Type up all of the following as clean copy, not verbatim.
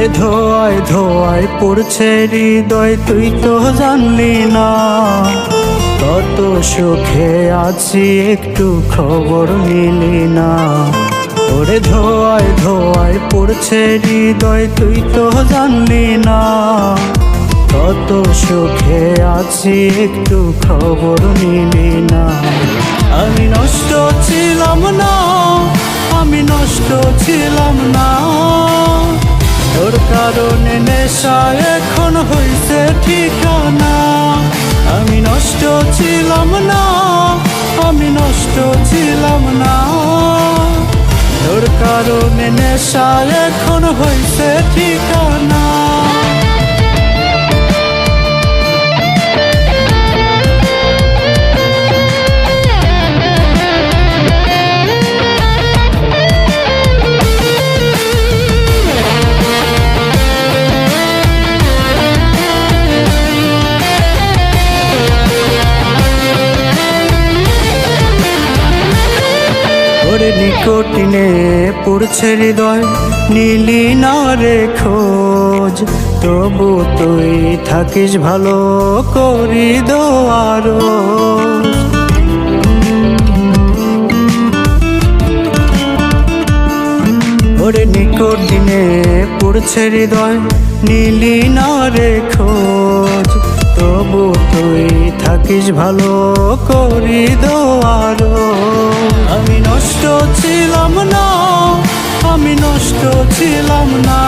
ওরে ধোয়ায় ধোয়ায় পড়ছে হৃদয়, তুই তো জানলি না কত সুখে আছি, একটু খবর নিলি না। ওরে ধোয়ায় ধোয়ায় পড়ছে হৃদয়, তুই তো জানলি না কত সুখে আছি, একটু খবর নিলি না। আমি নষ্ট ছিলাম না, আমি নষ্ট ছিলাম না, তোর কারণে নেশা এখন হইছে ঠিকানা। আমি নষ্ট ছিলাম না, আমি নষ্ট ছিলাম না, তোর কারণে নেশা এখন হইছে ঠিকানা। ওরে নিকটিনে পড়ছে হৃদয়, নীলি না রে খোঁজ, তবু তুই থাকিস ভালো করি দোয়ারো। ওরে নিকটিনে পড়ছে হৃদয়, নীলি না রে খোঁজ, তবু তুই থাকিস ভালো করি দোয়ারো। আমি নষ্ট ছিলাম না, আমি নষ্ট ছিলাম না,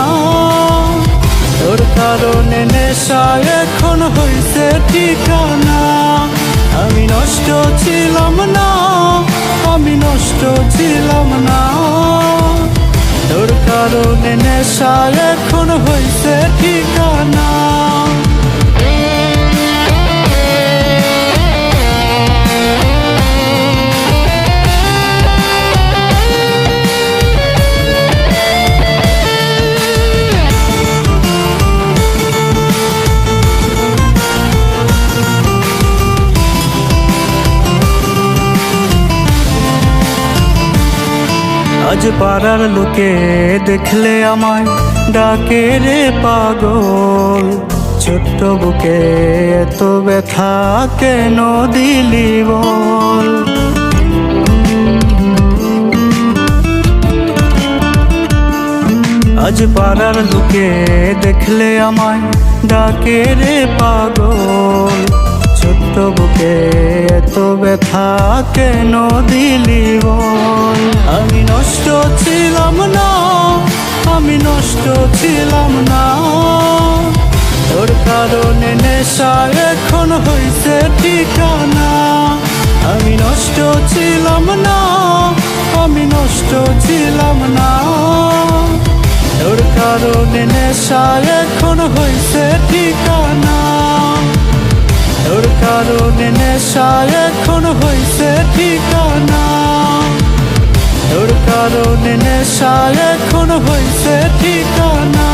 তোর কারণে নেশা এখন হইছে ঠিকানা। আমি নষ্ট ছিলাম না, আমি নষ্ট ছিলাম না, তোর কারণে নেশা এখন হইছে ঠিকানা। আজ পাড়ার লোকে দেখলে আমায় ডাকে রে পাগল, ছোট্ট বুকে এত ব্যথা কেন দিলি বল। আজ পাড়ার লোকে দেখলে আমায় ডাকে রে পাগল, ছোট্ট বুকে এত ব্যথা কেন দিলি বল। আমি নষ্ট ছিলাম না, আমি নষ্ট ছিলাম না, তোর কারণে নেশা এখন হইছে ঠিকানা। আমি নষ্ট ছিলাম না, আমি নষ্ট ছিলাম না, তোর কারণে নেশা এখন হইছে ঠিকানা। তোর কারণে নেশা এখন হইছে ঠিকানা, তোর কারণে নেশা এখন হইছে ঠিকানা।